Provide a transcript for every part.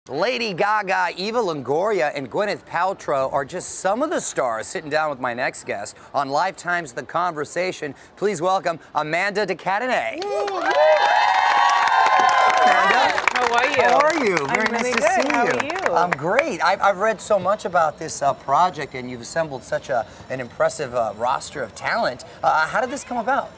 Lady Gaga, Eva Longoria, and Gwyneth Paltrow are just some of the stars sitting down with my next guest on Lifetime's The Conversation. Please welcome Amanda de Cadenet. Amanda. How are you? How are you? Very I'm nice really to good. see you. How are you? I'm great. I've read so much about this project, and you've assembled such an impressive roster of talent. How did this come about?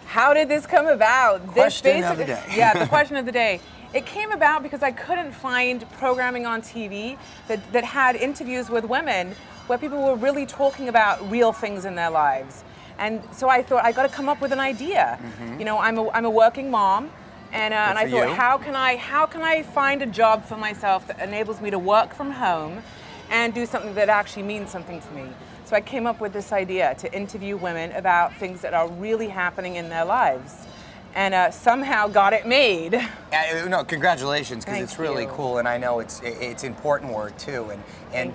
How did this come about? Question of the day. Yeah, the question of the day. It came about because I couldn't find programming on TV that had interviews with women where people were really talking about real things in their lives. And so I thought, I got to come up with an idea. Mm-hmm. You know, I'm a working mom, and I thought, how can I find a job for myself that enables me to work from home and do something that actually means something to me? So I came up with this idea to interview women about things that are really happening in their lives. And somehow got it made. No, congratulations, because it's really you. Cool, and I know it's important work too. And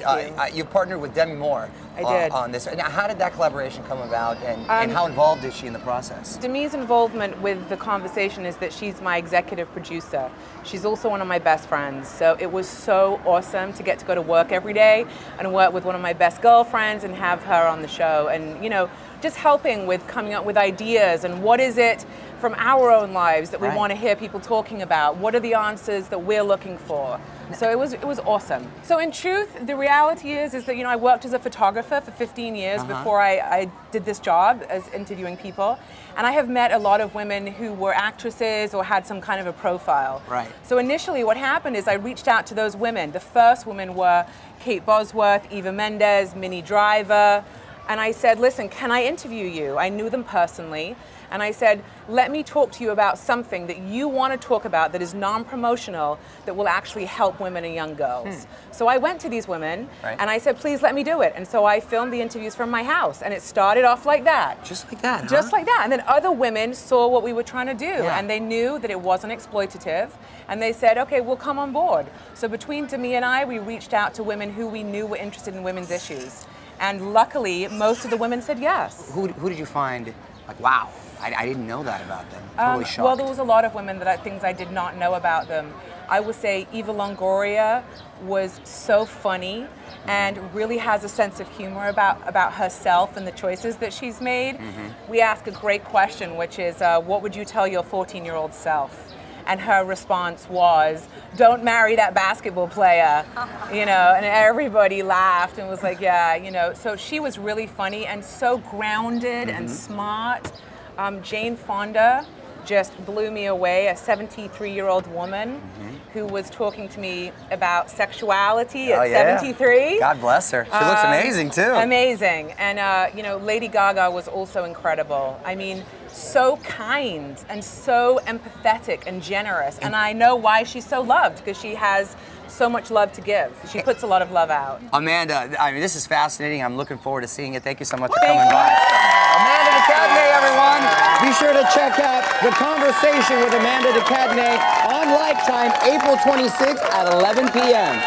you partnered with Demi Moore on this. Now, how did that collaboration come about, and how involved is she in the process? Demi's involvement with The Conversation is that she's my executive producer. She's also one of my best friends, so it was so awesome to get to go to work every day and work with one of my best girlfriends and have her on the show, and you know, just helping with coming up with ideas and what is it from our own lives that we want to hear people talking about. What are the answers that we're looking for? So it was awesome. So in truth, the reality is that, you know, I worked as a photographer for 15 years before I did this job as interviewing people. And I have met a lot of women who were actresses or had some kind of a profile. Right. So initially what happened is I reached out to those women. The first women were Kate Bosworth, Eva Mendes, Minnie Driver. And I said, listen, can I interview you? I knew them personally. And I said, let me talk to you about something that you want to talk about that is non-promotional, that will actually help women and young girls. So I went to these women and I said, please let me do it. And so I filmed the interviews from my house, and it started off like that. Just like that, huh? Just like that. And then other women saw what we were trying to do, and they knew that it wasn't exploitative, and they said, okay, we'll come on board. So between Demi and I, we reached out to women who we knew were interested in women's issues. And luckily, most of the women said yes. Who did you find, like, wow, I didn't know that about them? Totally shocked. Well, there was a lot of women things I did not know about them. I would say Eva Longoria was so funny and really has a sense of humor about herself and the choices that she's made. We ask a great question, which is, what would you tell your 14-year-old self? And her response was, don't marry that basketball player, you know, and everybody laughed and was like, yeah, you know. So she was really funny and so grounded and smart. Jane Fonda just blew me away, a 73-year-old woman who was talking to me about sexuality at 73. God bless her. She looks amazing too. Amazing. And you know, Lady Gaga was also incredible. I mean, so kind and so empathetic and generous. And I know why she's so loved, because she has so much love to give. She puts a lot of love out. Amanda, I mean, this is fascinating. I'm looking forward to seeing it. Thank you so much for coming by. Amanda de Cadenet, everyone. Be sure to check out The Conversation with Amanda de Cadenet on Lifetime, April 26th at 11 p.m.